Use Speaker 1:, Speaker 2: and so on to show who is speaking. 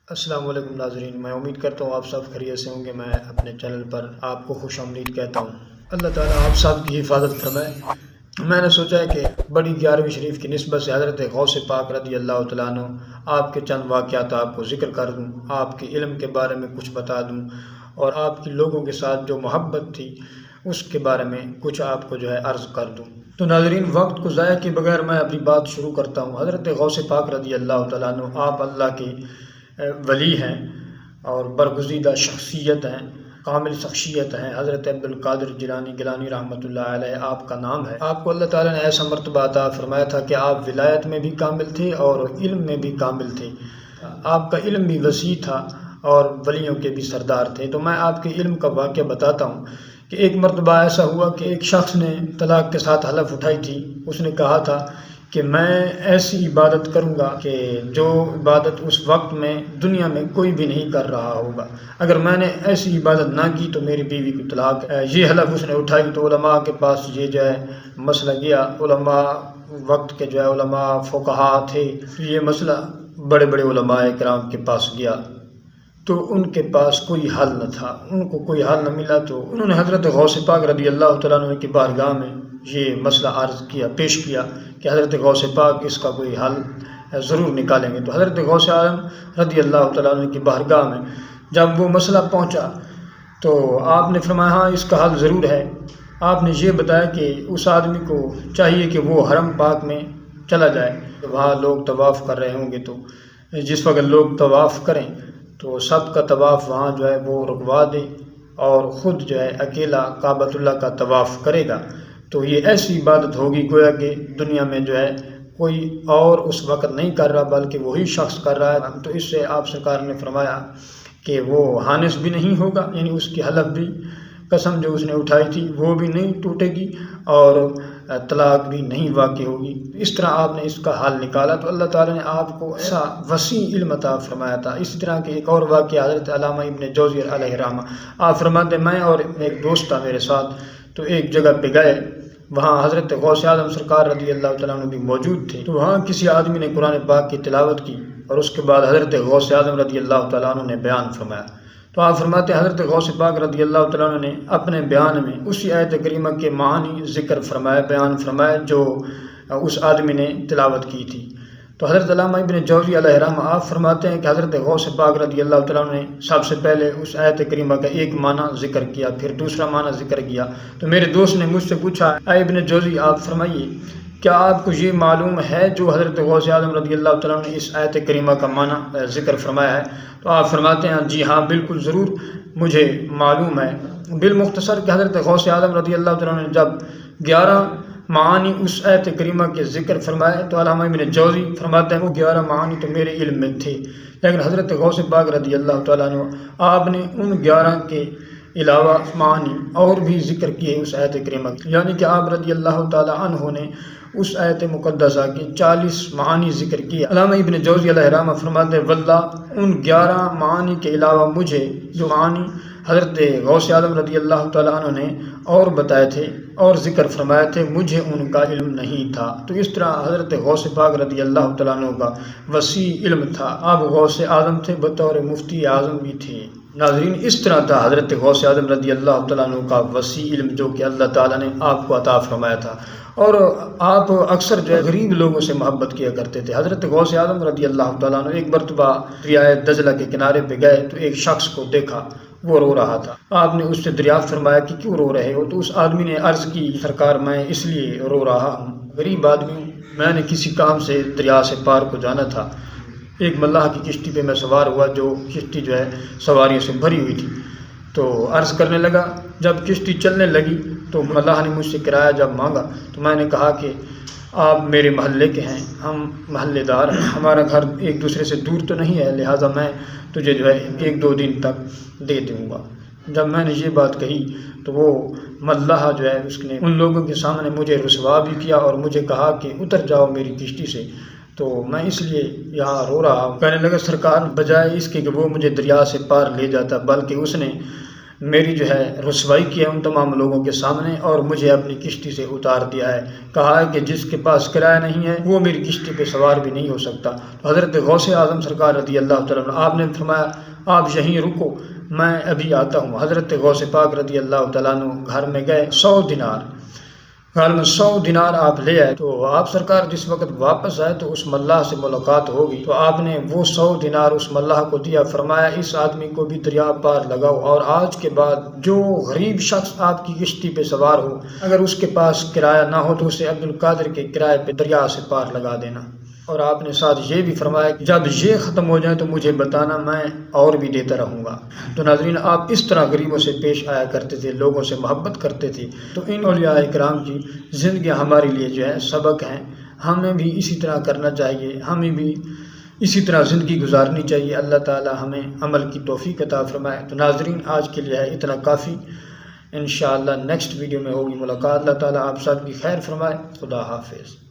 Speaker 1: السلام علیکم ناظرین، میں امید کرتا ہوں آپ سب خیریت سے ہوں گے۔ میں اپنے چینل پر آپ کو خوش آمدید کہتا ہوں۔ اللہ تعالیٰ آپ سب کی حفاظت فرمائے۔ میں نے سوچا ہے کہ بڑی 11ویں شریف کی نسبت سے حضرت غوث پاک رضی اللہ تعالیٰ عنہ آپ کے چند واقعات آپ کو ذکر کر دوں، آپ کے علم کے بارے میں کچھ بتا دوں، اور آپ کی لوگوں کے ساتھ جو محبت تھی اس کے بارے میں کچھ آپ کو عرض کر دوں۔ تو ناظرین، وقت کو ضائع کیے بغیر میں اپنی بات شروع کرتا ہوں۔ حضرت غوث پاک رضی اللہ تعالیٰ عنہ آپ اللہ کے ولی ہیں اور برگزیدہ شخصیت ہیں، کامل شخصیت ہیں۔ حضرت عبدالقادر جیلانی رحمۃ اللہ علیہ آپ کا نام ہے۔ آپ کو اللہ تعالیٰ نے ایسا مرتبہ عطا فرمایا تھا کہ آپ ولایت میں بھی کامل تھے اور علم میں بھی کامل تھے۔ آپ کا علم بھی وسیع تھا اور ولیوں کے بھی سردار تھے۔ تو میں آپ کے علم کا واقعہ بتاتا ہوں کہ ایک مرتبہ ایسا ہوا کہ ایک شخص نے طلاق کے ساتھ حلف اٹھائی تھی۔ اس نے کہا تھا کہ میں ایسی عبادت کروں گا کہ جو عبادت اس وقت میں دنیا میں کوئی بھی نہیں کر رہا ہوگا۔ اگر میں نے ایسی عبادت نہ کی تو میری بیوی کو طلاق ہے۔ یہ حلف اس نے اٹھائی تو علماء کے پاس یہ مسئلہ گیا۔ علماء وقت کے علماء فقہا تھے، یہ مسئلہ بڑے بڑے علماء کرام کے پاس گیا تو ان کے پاس کوئی حل نہ تھا، ان کو کوئی حل نہ ملا۔ تو انہوں نے حضرت غوث پاک رضی اللہ تعالیٰ عنہ کی بارگاہ میں یہ مسئلہ عرض کیا، پیش کیا کہ حضرت غوث پاک اس کا کوئی حل ضرور نکالیں گے۔ تو حضرت غوث اعظم رضی اللہ تعالیٰ عنہ کی بارگاہ میں جب وہ مسئلہ پہنچا تو آپ نے فرمایا ہاں اس کا حل ضرور ہے۔ آپ نے یہ بتایا کہ اس آدمی کو چاہیے کہ وہ حرم پاک میں چلا جائے، وہاں لوگ طواف کر رہے ہوں گے تو جس وقت لوگ طواف کریں تو سب کا طواف وہاں وہ رکوا دے اور خود اکیلا کعبۃ اللہ کا طواف کرے گا۔ تو یہ ایسی عبادت ہوگی گویا کہ دنیا میں کوئی اور اس وقت نہیں کر رہا بلکہ وہی شخص کر رہا ہے۔ تو اس سے آپ سرکار نے فرمایا کہ وہ حانث بھی نہیں ہوگا، یعنی اس کی حلف بھی، قسم جو اس نے اٹھائی تھی وہ بھی نہیں ٹوٹے گی اور طلاق بھی نہیں واقع ہوگی۔ اس طرح آپ نے اس کا حل نکالا تو اللہ تعالیٰ نے آپ کو ایسا وسیع علم عطا فرمایا تھا۔ اسی طرح کے ایک اور واقعہ حضرت علامہ ابن جوزی علیہ رحمہ، آپ فرماتے ہیں میں اور ایک دوست تھا میرے ساتھ، تو ایک جگہ پہ گئے، وہاں حضرت غوث اعظم سرکار رضی اللہ تعالیٰ عنہ بھی موجود تھے۔ تو وہاں کسی آدمی نے قرآن پاک کی تلاوت کی اور اس کے بعد حضرت غوث اعظم رضی اللہ تعالیٰ عنہ نے بیان فرمایا۔ تو آپ فرماتے ہیں حضرت غوث پاک رضی اللہ تعالیٰ عنہ نے اپنے بیان میں اسی آیت کریمہ کے معنی ذکر فرمائے، بیان فرمائے جو اس آدمی نے تلاوت کی تھی۔ تو حضرت علامہ ابن جوزی علیہ رحمہ آپ فرماتے ہیں کہ حضرت غوث پاک رضی اللہ تعالیٰ عنہ نے سب سے پہلے اس آیت کریمہ کا ایک معنی ذکر کیا، پھر دوسرا معنی ذکر کیا۔ تو میرے دوست نے مجھ سے پوچھا اے ابن جوزی آپ فرمائیے کیا آپ کو یہ معلوم ہے جو حضرت غوث اعظم رضی اللہ تعالیٰ عنہ نے اس آیت کریمہ کا معنی ذکر فرمایا ہے؟ تو آپ فرماتے ہیں جی ہاں بالکل ضرور مجھے معلوم ہے۔ بالمختصر کہ حضرت غوث اعظم رضی اللہ تعالیٰ عنہ نے جب 11 معانی اس آیت کریمہ کے ذکر فرمائے تو علامہ ابن جوزی فرماتے ہیں وہ 11 معانی تو میرے علم میں تھے، لیکن حضرت غوث پاک رضی اللہ تعالیٰ عنہ آپ نے ان 11 کے علاوہ معنی اور بھی ذکر کیے اس آیت کریمہ، یعنی کہ آپ رضی اللہ تعالیٰ عنہ نے اس آیت مقدسہ کے 40 معانی ذکر کیے۔ علامہ ابن جوزی علیہ رحمہ فرماتے ہیں واللہ ان 11 معانی کے علاوہ مجھے جو معانی حضرت غوث اعظم رضی اللہ تعالیٰ عنہ نے اور بتائے تھے اور ذکر فرمائے تھے مجھے ان کا علم نہیں تھا۔ تو اس طرح حضرت غوث پاک رضی اللہ تعالیٰ عنہ کا وسیع علم تھا۔ آپ غوث اعظم تھے، بطور مفتی اعظم بھی تھے۔ ناظرین، اس طرح تھا حضرت غوث اعظم رضی اللہ تعالیٰ عنہ کا وسیع علم جو کہ اللہ تعالیٰ نے آپ کو عطا فرمایا تھا۔ اور آپ اکثر غریب لوگوں سے محبت کیا کرتے تھے۔ حضرت غوث اعظم رضی اللہ تعالیٰ عنہ ایک مرتبہ دریائے دجلہ کے کنارے پہ گئے تو ایک شخص کو دیکھا وہ رو رہا تھا۔ آپ نے اس سے دریافت فرمایا کہ کیوں رو رہے ہو؟ تو اس آدمی نے عرض کی سرکار میں اس لیے رو رہا ہوں، غریب آدمی ہوں، میں نے کسی کام سے دریا سے پار کو جانا تھا، ایک ملاح کی کشتی پہ میں سوار ہوا جو کشتی سواریوں سے بھری ہوئی تھی۔ تو عرض کرنے لگا، جب کشتی چلنے لگی تو ملاح نے مجھ سے کرایہ جب مانگا تو میں نے کہا کہ آپ میرے محلے کے ہیں، ہم محلے دار ہیں، ہمارا گھر ایک دوسرے سے دور تو نہیں ہے، لہٰذا میں تجھے 1-2 دن تک دے دوں گا۔ جب میں نے یہ بات کہی تو وہ ملاح اس نے ان لوگوں کے سامنے مجھے رسوا بھی کیا اور مجھے کہا کہ اتر جاؤ میری کشتی سے۔ تو میں اس لیے یہاں رو رہا ہوں۔ کہنے لگا سرکار بجائے اس کے کہ وہ مجھے دریا سے پار لے جاتا بلکہ اس نے میری جو ہے رسوائی کی ہے ان تمام لوگوں کے سامنے اور مجھے اپنی کشتی سے اتار دیا ہے۔ کہا ہے کہ جس کے پاس کرایہ نہیں ہے وہ میری کشتی پہ سوار بھی نہیں ہو سکتا۔ تو حضرت غوث اعظم سرکار رضی اللہ تعالیٰ عنہ آپ نے فرمایا آپ یہیں رکو، میں ابھی آتا ہوں۔ حضرت غوث پاک رضی اللہ تعالیٰ عنہ گھر میں گئے، 100 دینار گھر میں 100 دینار آپ لے آئے۔ تو آپ سرکار جس وقت واپس آئے تو اس ملاح سے ملاقات ہوگی، تو آپ نے وہ 100 دینار اس ملاح کو دیا، فرمایا اس آدمی کو بھی دریا پار لگاؤ، اور آج کے بعد جو غریب شخص آپ کی کشتی پہ سوار ہو اگر اس کے پاس کرایہ نہ ہو تو اسے عبد القادر کے کرائے پہ دریا سے پار لگا دینا۔ اور آپ نے ساتھ یہ بھی فرمایا کہ جب یہ ختم ہو جائے تو مجھے بتانا، میں اور بھی دیتا رہوں گا۔ تو ناظرین آپ اس طرح غریبوں سے پیش آیا کرتے تھے، لوگوں سے محبت کرتے تھے۔ تو ان اولیاء کرام کی زندگیاں ہمارے لیے جو ہے سبق ہیں، ہمیں بھی اسی طرح کرنا چاہیے، ہمیں بھی اسی طرح زندگی گزارنی چاہیے۔ اللہ تعالی ہمیں عمل کی توفیق عطا فرمائے۔ تو ناظرین آج کے لیے ہے اتنا کافی، انشاءاللہ نیکسٹ ویڈیو میں ہوگی ملاقات۔ اللہ تعالی آپ سب کی خیر فرمائے۔ خدا حافظ۔